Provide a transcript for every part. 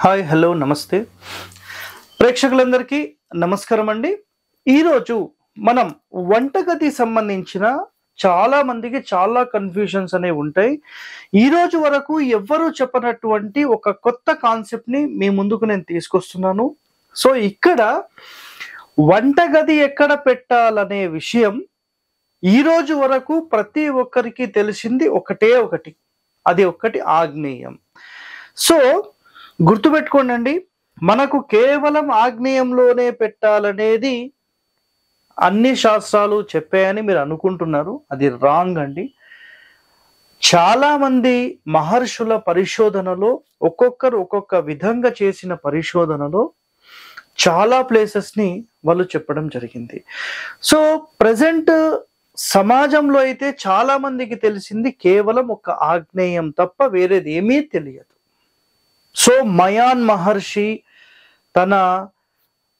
Hi hello నమస్తే ప్రేక్షకులందరికీ నమస్కారం అండి. ఈరోజు మనం వంటగది సంబంధించిన చాలా మందికి చాలా కన్ఫ్యూషన్స్ అనేవి ఉంటాయి. ఈరోజు వరకు ఎవ్వరూ చెప్పనటువంటి ఒక కొత్త కాన్సెప్ట్ని మీ ముందుకు నేను తీసుకొస్తున్నాను. సో ఇక్కడ వంటగది ఎక్కడ పెట్టాలనే విషయం ఈరోజు వరకు ప్రతి ఒక్కరికి తెలిసింది ఒకటే ఒకటి, అది ఒక్కటి ఆగ్నేయం. సో గుర్తుపెట్టుకోండి, మనకు కేవలం ఆగ్నేయంలోనే పెట్టాలనేది అన్ని శాస్త్రాలు చెప్పాయని మీరు అనుకుంటున్నారు. అది రాంగ్ అండి. చాలా మంది మహర్షుల పరిశోధనలో ఒక్కొక్కరు ఒక్కొక్క విధంగా చేసిన పరిశోధనలో చాలా ప్లేసెస్ని వాళ్ళు చెప్పడం జరిగింది. సో ప్రజెంట్ సమాజంలో అయితే చాలా మందికి తెలిసింది కేవలం ఒక ఆగ్నేయం తప్ప వేరేది ఏమీ తెలియదు. సో మయాన్ మహర్షి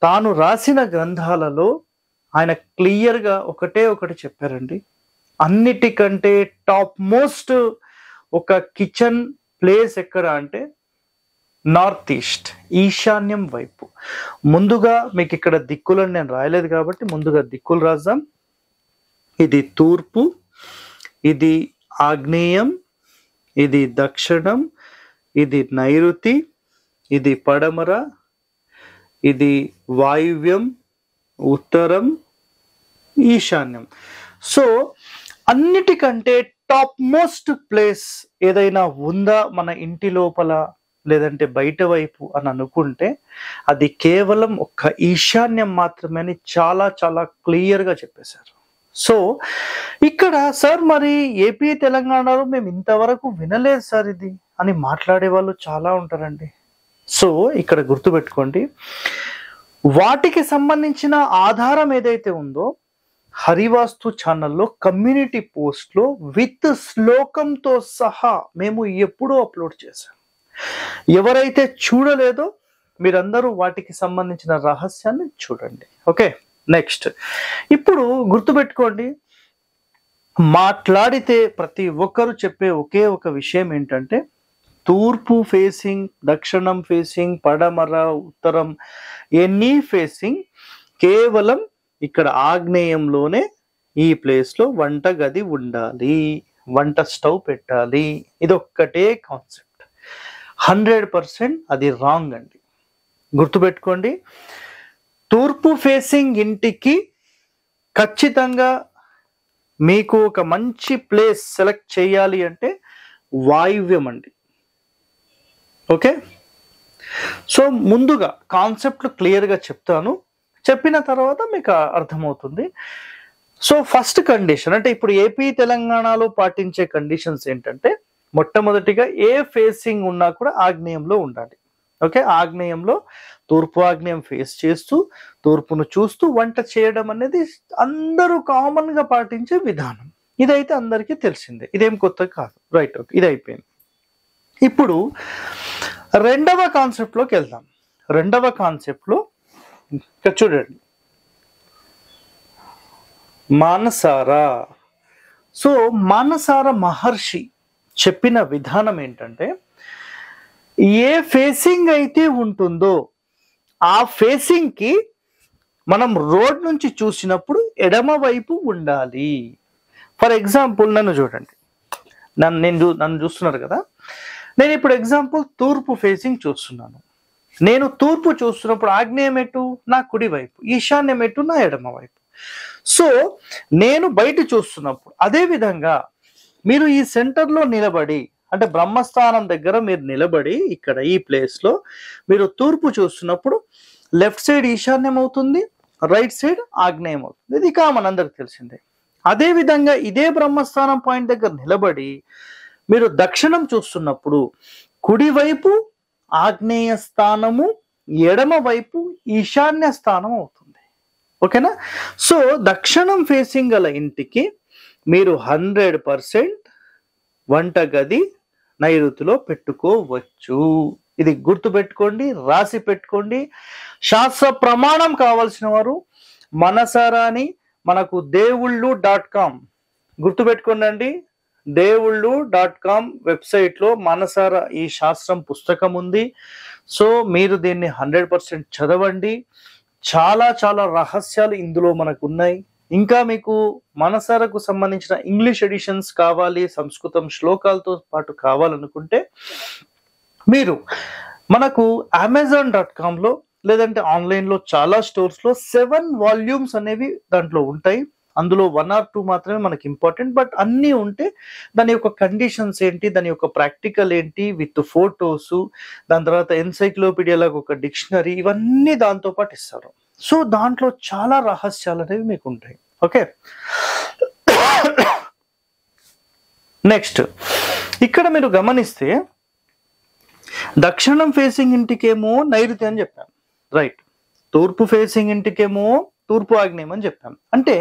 తాను రాసిన గ్రంథాలలో ఆయన క్లియర్గా ఒకటే ఒకటి చెప్పారండి. అన్నిటికంటే టాప్ మోస్ట్ ఒక కిచెన్ ప్లేస్ ఎక్కడ అంటే నార్త్ ఈస్ట్, ఈశాన్యం వైపు. ముందుగా మీకు ఇక్కడ దిక్కులను నేను రాయలేదు కాబట్టి ముందుగా దిక్కులు రాద్దాం. ఇది తూర్పు, ఇది ఆగ్నేయం, ఇది దక్షిణం, ఇది నైరుతి, ఇది పడమర, ఇది వాయువ్యం, ఉత్తరం, ఈశాన్యం. సో అన్నిటికంటే టాప్ మోస్ట్ ప్లేస్ ఏదైనా ఉందా మన ఇంటి లోపల లేదంటే బయట వైపు అని అనుకుంటే అది కేవలం ఒక్క ఈశాన్యం మాత్రమే అని చాలా చాలా క్లియర్గా చెప్పేశారు. సో ఇక్కడ సార్ మరి ఏపీ తెలంగాణలో మేము ఇంతవరకు వినలేదు సార్ ఇది అని మాట్లాడే వాళ్ళు చాలా ఉంటారండి. సో ఇక్కడ గుర్తుపెట్టుకోండి, వాటికి సంబంధించిన ఆధారం ఏదైతే ఉందో హరివాస్తు ఛానల్లో కమ్యూనిటీ పోస్ట్లో విత్ శ్లోకంతో సహా మేము ఎప్పుడూ అప్లోడ్ చేశాం. ఎవరైతే చూడలేదో మీరందరూ వాటికి సంబంధించిన రహస్యాన్ని చూడండి. ఓకే, నెక్స్ట్ ఇప్పుడు గుర్తుపెట్టుకోండి, మాట్లాడితే ప్రతి ఒక్కరు చెప్పే ఒకే ఒక విషయం ఏంటంటే తూర్పు ఫేసింగ్, దక్షిణం ఫేసింగ్, పడమర, ఉత్తరం ఎనీ ఫేసింగ్ కేవలం ఇక్కడ ఆగ్నేయంలోనే ఈ ప్లేస్లో వంట గది ఉండాలి, వంట స్టవ్ పెట్టాలి. ఇది ఒక్కటే కాన్సెప్ట్. 100% అది రాంగ్ అండి. గుర్తుపెట్టుకోండి, తూర్పు ఫేసింగ్ ఇంటికి ఖచ్చితంగా మీకు ఒక మంచి ప్లేస్ సెలెక్ట్ చేయాలి అంటే వాయువ్యం అండి. ఓకే, సో ముందుగా కాన్సెప్ట్లు క్లియర్గా చెప్తాను, చెప్పిన తర్వాత మీకు అర్థమవుతుంది. సో ఫస్ట్ కండిషన్ అంటే ఇప్పుడు ఏపీ తెలంగాణలో పాటించే కండిషన్స్ ఏంటంటే మొట్టమొదటిగా ఏ ఫేసింగ్ ఉన్నా కూడా ఆగ్నేయంలో ఉండాలి. ఓకే, ఆగ్నేయంలో తూర్పు ఆగ్నేయం ఫేస్ చేస్తూ తూర్పును చూస్తూ వంట చేయడం అనేది అందరూ కామన్గా పాటించే విధానం. ఇదైతే అందరికీ తెలిసిందే, ఇదేం కొత్త కాదు. రైట్, ఓకే, ఇది అయిపోయింది. ఇప్పుడు రెండవ కాన్సెప్ట్లోకి వెళ్దాం. రెండవ కాన్సెప్ట్లో ఇక్కడ చూడండి, మానసారా. సో మానసార మహర్షి చెప్పిన విధానం ఏంటంటే ఏ ఫేసింగ్ అయితే ఉంటుందో ఆ ఫేసింగ్కి మనం రోడ్ నుంచి చూసినప్పుడు ఎడమ వైపు ఉండాలి. ఫర్ ఎగ్జాంపుల్ నన్ను చూడండి, నన్ను చూస్తున్నారు కదా, నేను ఇప్పుడు ఎగ్జాంపుల్ తూర్పు ఫేసింగ్ చూస్తున్నాను. నేను తూర్పు చూస్తున్నప్పుడు ఆగ్నేయం ఎటు నా కుడి వైపు, ఈశాన్యం ఎటు నా ఎడమ వైపు. సో నేను బయట చూస్తున్నప్పుడు అదేవిధంగా మీరు ఈ సెంటర్లో నిలబడి అంటే బ్రహ్మస్థానం దగ్గర మీరు నిలబడి ఇక్కడ ఈ ప్లేస్లో మీరు తూర్పు చూస్తున్నప్పుడు లెఫ్ట్ సైడ్ ఈశాన్యం అవుతుంది, రైట్ సైడ్ ఆగ్నేయం అవుతుంది. ఇది కామన్, అందరికి తెలిసిందే. అదేవిధంగా ఇదే బ్రహ్మస్థానం పాయింట్ దగ్గర నిలబడి మీరు దక్షిణం చూస్తున్నప్పుడు కుడివైపు ఆగ్నేయ స్థానము, ఎడమ వైపు ఈశాన్య స్థానం అవుతుంది. ఓకేనా? సో దక్షిణం ఫేసింగ్ గల ఇంటికి మీరు 100% వంటగది నైరుతిలో పెట్టుకోవచ్చు. ఇది గుర్తుపెట్టుకోండి, రాసి పెట్టుకోండి. శాస్త్ర ప్రమాణం కావాల్సిన వారు మనసారాని మనకు దేవుళ్ళు.com గుర్తుపెట్టుకోండి అండి. దేవుళ్ళు.com వెబ్సైట్లో మనసారా ఈ శాస్త్రం పుస్తకం ఉంది. సో మీరు దీన్ని 100% చదవండి. చాలా చాలా రహస్యాలు ఇందులో మనకు ఉన్నాయి. ఇంకా మీకు మనసారకు సంబంధించిన ఇంగ్లీష్ ఎడిషన్స్ కావాలి, సంస్కృతం శ్లోకాలతో పాటు కావాలనుకుంటే మీరు మనకు amazon.comలో లేదంటే ఆన్లైన్లో చాలా స్టోర్స్లో 7 వాల్యూమ్స్ అనేవి దాంట్లో ఉంటాయి. అందులో 1 or 2 మాత్రమే మనకి ఇంపార్టెంట్. బట్ అన్నీ ఉంటే దాని యొక్క కండిషన్స్ ఏంటి, దాని యొక్క ప్రాక్టికల్ ఏంటి విత్ ఫోటోస్, దాని తర్వాత ఎన్సైక్లోపీడియా లాగా ఒక డిక్షనరీ, ఇవన్నీ దాంతో పాటు ఇస్తారు. సో దాంట్లో చాలా రహస్యాలు అనేవి మీకు ఉంటాయి. ఓకే, నెక్స్ట్ ఇక్కడ మీరు గమనిస్తే దక్షిణం ఫేసింగ్ ఇంటికేమో నైరుతి అని చెప్పాను, రైట్. తూర్పు ఫేసింగ్ ఇంటికేమో తూర్పు ఆగ్నేయం అని చెప్పాం. అంటే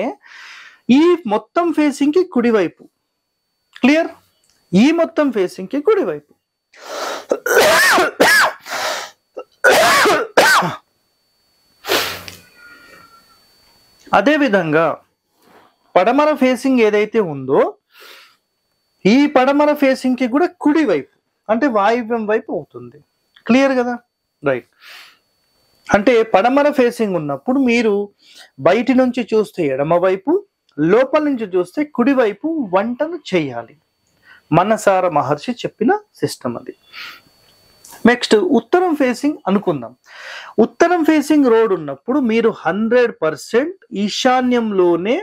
ఈ మొత్తం ఫేసింగ్ కి కుడివైపు, క్లియర్, ఈ మొత్తం ఫేసింగ్ కి కుడివైపు. అదేవిధంగా పడమర ఫేసింగ్ ఏదైతే ఉందో ఈ పడమర ఫేసింగ్ కి కూడా కుడివైపు, అంటే వాయువ్యం వైపు అవుతుంది. క్లియర్ కదా, రైట్. అంటే పడమర ఫేసింగ్ ఉన్నప్పుడు మీరు బయటి నుంచి చూస్తే ఎడమవైపు, లోపల నుంచి చూస్తే కుడివైపు వంటను చేయాలి. మనసార మహర్షి చెప్పిన సిస్టమ్ అది. నెక్స్ట్ ఉత్తరం ఫేసింగ్ అనుకుందాం. ఉత్తరం ఫేసింగ్ రోడ్ ఉన్నప్పుడు మీరు 100% ఈశాన్యంలోనే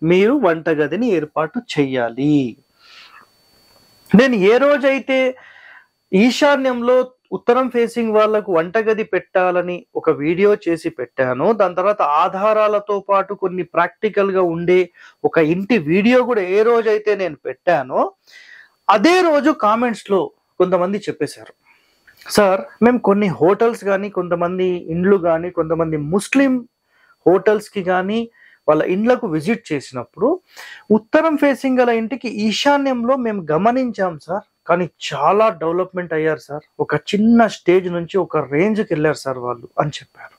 మీరు వంటగదిని ఏర్పాటు చేయాలి. నేను ఏ రోజైతే ఈశాన్యంలో ఉత్తరం ఫేసింగ్ వాళ్లకు వంటగది పెట్టాలని ఒక వీడియో చేసి పెట్టానో, దాని తర్వాత ఆధారాలతో పాటు కొన్ని ప్రాక్టికల్ గా ఉండే ఒక ఇంటి వీడియో కూడా ఏ రోజైతే నేను పెట్టానో అదే రోజు కామెంట్స్ లో కొంతమంది చెప్పేశారు, సార్ మేము కొన్ని హోటల్స్ కానీ, కొంతమంది ఇండ్లు కానీ, కొంతమంది ముస్లిం హోటల్స్ కి కానీ వాళ్ళ ఇండ్లకు విజిట్ చేసినప్పుడు ఉత్తరం ఫేసింగ్ గల ఇంటికి ఈశాన్యంలో మేము గమనించాం సార్, కానీ చాలా డెవలప్మెంట్ అయ్యారు సార్, ఒక చిన్న స్టేజ్ నుంచి ఒక రేంజ్కి వెళ్ళారు సార్ వాళ్ళు అని చెప్పారు.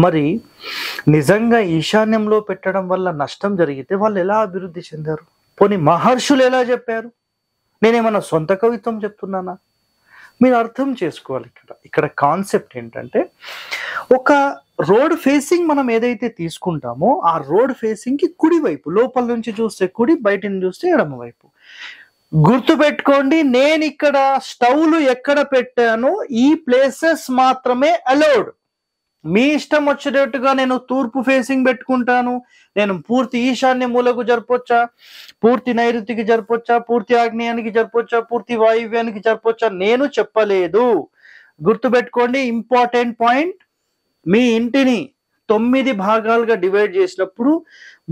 మరి నిజంగా ఈశాన్యంలో పెట్టడం వల్ల నష్టం జరిగితే వాళ్ళు ఎలా అభివృద్ధి చెందారు? పోనీ మహర్షులు ఎలా చెప్పారు? నేనేమన్నా సొంత కవిత్వం చెప్తున్నానా? మీరు అర్థం చేసుకోవాలి. ఇక్కడ కాన్సెప్ట్ ఏంటంటే, ఒక రోడ్ ఫేసింగ్ మనం ఏదైతే తీసుకుంటామో ఆ రోడ్ ఫేసింగ్ కి కుడివైపు, లోపల నుంచి చూస్తే కుడి, బయట నుంచి చూస్తే ఎడమ వైపు. గుర్తు పెట్టుకోండి, నేను ఇక్కడ స్టవ్లు ఎక్కడ పెట్టానో ఈ ప్లేసెస్ మాత్రమే అలౌడ్. మీ ఇష్టం వచ్చేటట్టుగా నేను తూర్పు ఫేసింగ్ పెట్టుకుంటాను, నేను పూర్తి ఈశాన్య మూలకు జరపొచ్చా, పూర్తి నైరుతికి జరపొచ్చా, పూర్తి ఆగ్నేయానికి జరపొచ్చా, పూర్తి వాయువ్యానికి జరపొచ్చా, నేను చెప్పలేదు. గుర్తుపెట్టుకోండి, ఇంపార్టెంట్ పాయింట్. మీ ఇంటిని 9 భాగాలుగా డివైడ్ చేసినప్పుడు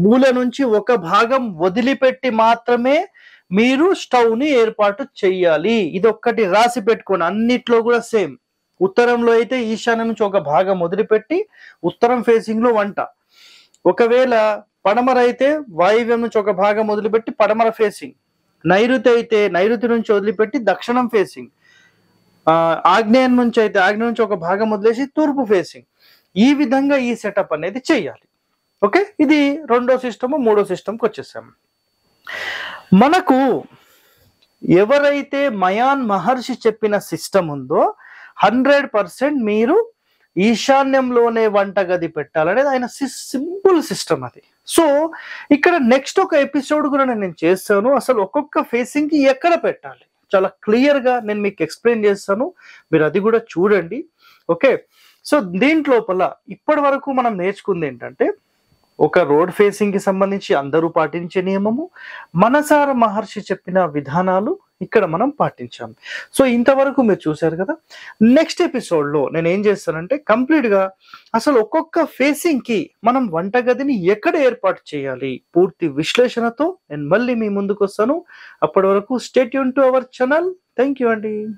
మూల నుంచి ఒక భాగం వదిలిపెట్టి మాత్రమే మీరు స్టవ్ ని ఏర్పాటు చెయ్యాలి. ఇది ఒక్కటి రాసి పెట్టుకోండి. అన్నిట్లో కూడా సేమ్. ఉత్తరంలో అయితే ఈశాన్యం నుంచి ఒక భాగం వదిలిపెట్టి ఉత్తరం ఫేసింగ్ లో వంట. ఒకవేళ పడమర అయితే వాయువ్యం నుంచి ఒక భాగం వదిలిపెట్టి పడమర ఫేసింగ్. నైరుతి అయితే నైరుతి నుంచి వదిలిపెట్టి దక్షిణం ఫేసింగ్. ఆగ్నేయం నుంచి అయితే ఆగ్నేయం నుంచి ఒక భాగం వదిలేసి తూర్పు ఫేసింగ్. ఈ విధంగా ఈ సెటప్ అనేది చెయ్యాలి. ఓకే, ఇది రెండో సిస్టమ్. మూడో సిస్టమ్కి వచ్చేసాము. మనకు ఎవరైతే మయాన్ మహర్షి చెప్పిన సిస్టమ్ ఉందో 100% మీరు ఈశాన్యంలోనే వంటగది పెట్టాలనేది ఆయన సింపుల్ సిస్టమ్ అది. సో ఇక్కడ నెక్స్ట్ ఒక ఎపిసోడ్ కూడా నేను చేస్తాను, అసలు ఒక్కొక్క ఫేసింగ్ కి ఎక్కడ పెట్టాలి చాలా క్లియర్ గా నేను మీకు ఎక్స్ప్లెయిన్ చేస్తాను. మీరు అది కూడా చూడండి. ఓకే, సో దీంట్లోపల ఇప్పటి వరకు మనం నేర్చుకుంది ఏంటంటే, ఒక రోడ్ ఫేసింగ్ కి సంబంధించి అందరూ పాటించే నియమము, మనసార మహర్షి చెప్పిన విధానాలు ఇక్కడ మనం పాటించాం. సో ఇంతవరకు మీరు చూశారు కదా. నెక్స్ట్ ఎపిసోడ్ లో నేను ఏం చేస్తానంటే, కంప్లీట్ గా అసలు ఒక్కొక్క ఫేసింగ్ కి మనం వంటగదిని ఎక్కడ ఏర్పాటు చేయాలి పూర్తి విశ్లేషణతో నేను మళ్ళీ మీ ముందుకు వస్తాను. అప్పటి వరకు stay tune to our channel. Thank you అండి.